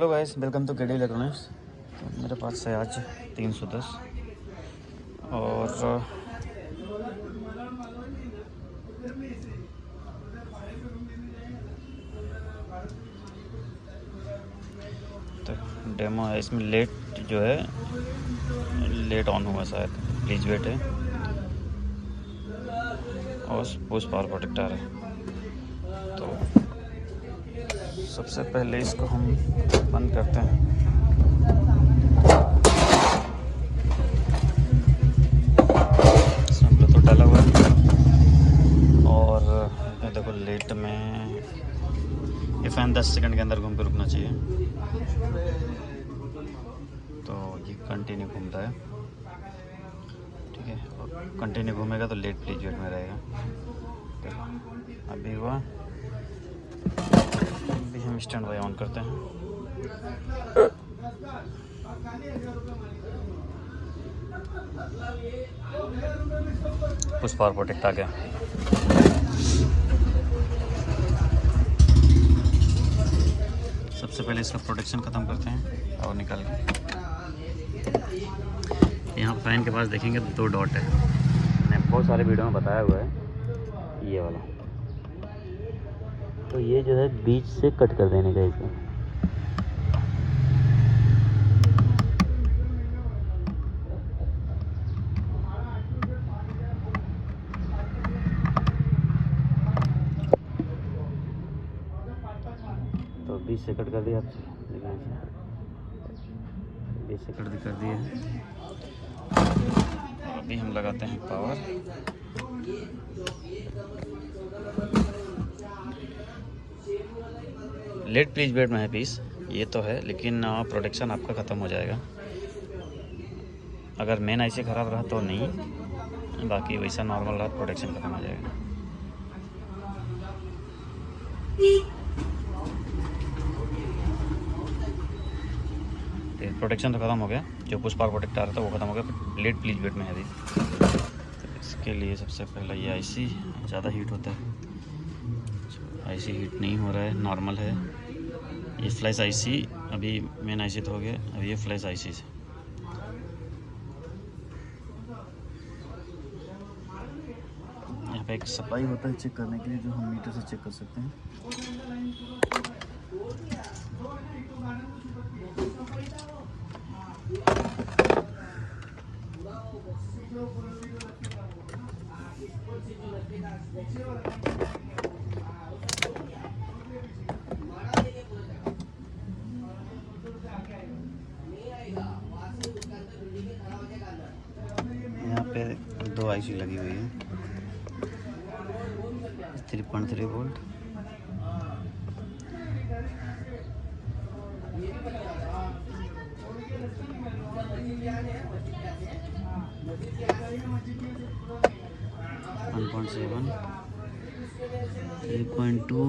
Hello guys, welcome to KD electronics. तो मेरे पास है आज 310 और तो डेमो है। इसमें लेट जो है लेट ऑन हुआ शायद, प्लीज वेट है और पुश पावर प्रोटेक्टर है। तो सबसे पहले इसको हम बंद करते हैं। इसमें ब्लूटूथ डाला हुआ है और ये देखो लेट में ये फ़ैन 10 सेकंड के अंदर घूम के रुकना चाहिए। तो ये कंटिन्यू घूमता है, ठीक है। और कंटिन्यू घूमेगा तो लेट प्लीज वेट में रहेगा। देखो अभी हुआ, अभी हम स्टैंड बाय ऑन करते हैं। पुश पावर प्रोटेक्ट आ गया। सबसे पहले इसका प्रोटेक्शन ख़त्म करते हैं और निकाल के यहाँ फैन के पास देखेंगे तो 2 डॉट है। मैंने बहुत सारे वीडियो में बताया हुआ है ये वाला। तो ये जो है बीच से कट कर देने का इसको। तो बीच से कट कर दिया, बीच से कट कर दिए हैं। अभी हम लगाते हैं पावर। लेट प्लीज वेट में है पीस, ये तो है, लेकिन प्रोटेक्शन आपका ख़त्म हो जाएगा। अगर मेन आईसी ख़राब रहा तो नहीं, बाकी वैसा नॉर्मल रहा प्रोटेक्शन ख़त्म हो जाएगा। प्रोटेक्शन तो ख़त्म हो गया, जो पुश पावर प्रोटेक्ट आ रहा था वो ख़त्म हो गया। लेट प्लीज वेट में है अभी। तो इसके लिए सबसे पहला ये आईसी ज़्यादा हीट होता है। आईसी हीट नहीं हो रहा है, नॉर्मल है। ये फ्लैश आईसी, अभी मेन आईसी तो हो गया, अभी ये फ्लैश आईसी से। यहाँ पे एक सप्लाई होता है चेक करने के लिए, जो हम मीटर से चेक कर सकते हैं। यहाँ पे 2 आईसी लगी हुई है, 3.3 वोल्ट। वन 7, 3.2,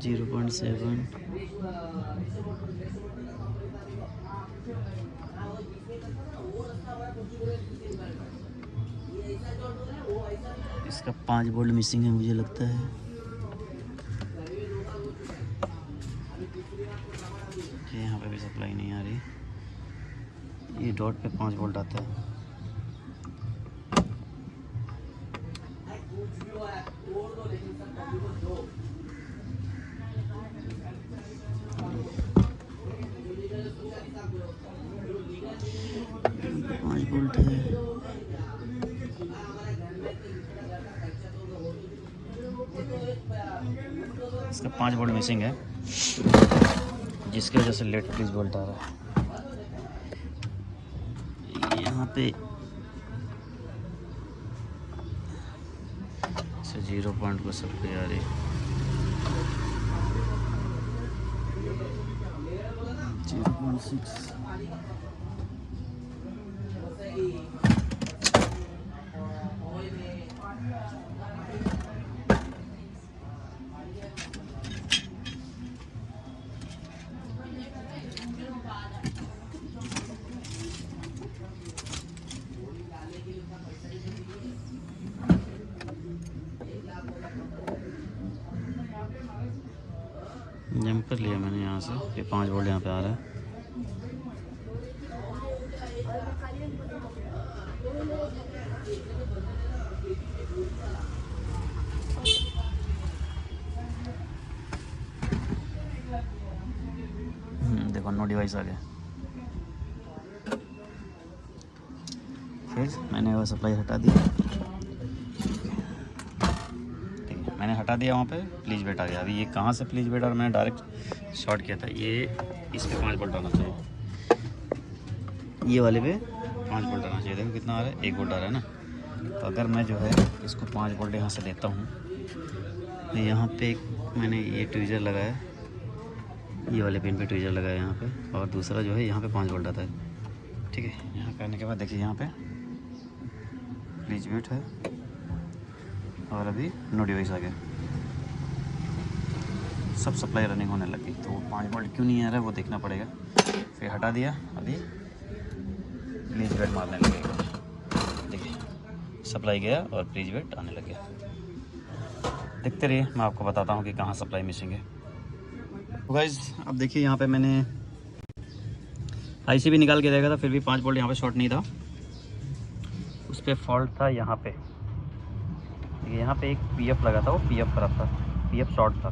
0.7, इसका 5 वोल्ट मिसिंग है मुझे लगता है। यहाँ पे भी सप्लाई नहीं आ रही। ये डॉट पे 5 वोल्ट आता है। पाँच वोल्ट है। इसका 5 वोल्ट मिसिंग है, जिसकी वजह से लेट प्लीज वोल्ट आ रहा है। यहाँ पे 0 पॉइंट को सप्लाई आ रही है, 0.6। जंपर लिया मैंने यहाँ से, ये 5 वोल्ट यहाँ पे आ रहा है। देखो नो डिवाइस आ गया। फिर मैंने वो सप्लाई हटा दी, ठीक है, मैंने हटा दिया। वहाँ पे प्लीज वेट आ गया। अभी ये कहाँ से प्लीज वेट, और मैंने डायरेक्ट शॉर्ट किया था। ये इस पे 5 वोल्ट आना चाहिए, ये वाले पे 5 वोल्ट आना चाहिए। देखो कितना आ रहा है, 1 वोल्ट आ रहा है ना। तो अगर मैं जो है इसको 5 वोल्ट यहाँ से देता हूँ, तो यहाँ पे एक मैंने ये ट्वीज़र लगाया, ये वाले पिन पे ट्वीज़र लगाया यहाँ पे, और दूसरा जो है यहाँ पे 5 वोल्ट आता है, ठीक है। यहाँ करने के बाद देखिए यहाँ पे प्लीज वेट है, और अभी नो डिवाइस आ गया, सब सप्लाई रनिंग होने लगी। तो 5 वोल्ट क्यों नहीं आ रहा है वो देखना पड़ेगा। फिर हटा दिया, अभी प्लीज वेट मारने लगेगा। देखिए सप्लाई गया और प्लीज वेट आने लग गया। देखते रहिए, मैं आपको बताता हूँ कि कहाँ सप्लाई मिसिंग है। तो गाइस अब देखिए यहाँ पे मैंने आईसी भी निकाल के देखा था, फिर भी 5 वोल्ट यहाँ पे शॉर्ट नहीं था। उस पर फॉल्ट था यहाँ पे, यहाँ पे एक पीएफ लगा था, वो पीएफ खराब था, पीएफ शॉर्ट था,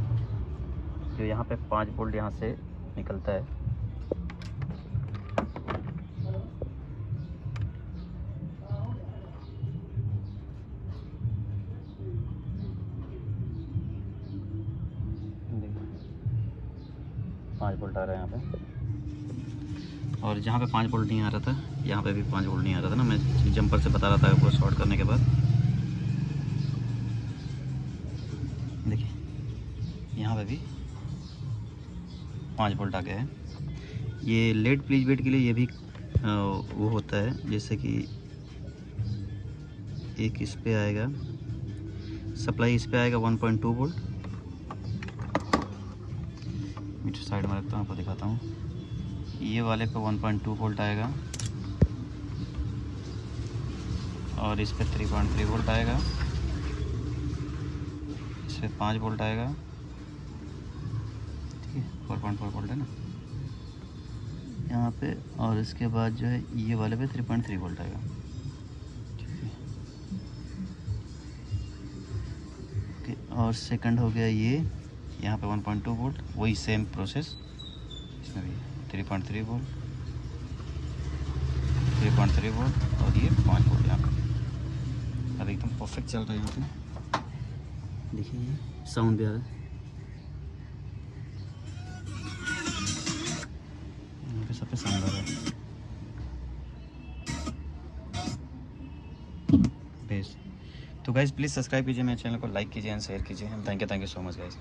जो यहाँ पे 5 वोल्ट यहाँ से निकलता है। पाँच वोल्ट आ रहा है यहाँ पे, और जहाँ पे 5 वोल्ट नहीं आ रहा था यहाँ पे भी 5 वोल्ट नहीं आ रहा था ना। मैं जंपर से बता रहा था आपको शॉर्ट करने के बाद। देखिए यहाँ पे भी 5 वोल्ट आ गया है। ये लेड प्लीज वेट के लिए ये भी वो होता है, जैसे कि एक इस पे आएगा सप्लाई, इस पे आएगा 1.2 वोल्ट। मीटर साइड में रखता हूँ, आपको दिखाता हूँ। ये वाले पे 1.2 वोल्ट आएगा, और इस पे 3.3 वोल्ट आएगा, इस पे 5 वोल्ट आएगा, ठीक है, 4.4 वोल्ट है ना यहाँ पे। और इसके बाद जो है ये वाले पे 3.3 वोल्ट आएगा, ठीक है। ओके, और सेकंड हो गया ये, यहाँ पे 1.2 वोल्ट, वही सेम प्रोसेस इसमें भी 3.3 वोल्ट, 3.3 वोल्ट, और ये 5 वोल्ट यहाँ पे। अब एकदम परफेक्ट चल रहा है यहाँ पे। देखिए ये साउंड भी आ रहा है यहाँ पे, सब पे साउंड आ रहा है। बेस। तो गाइज़ प्लीज़ सब्सक्राइब कीजिए मेरे चैनल को, लाइक कीजिए एंड शेयर कीजिए। Thank you so much guys.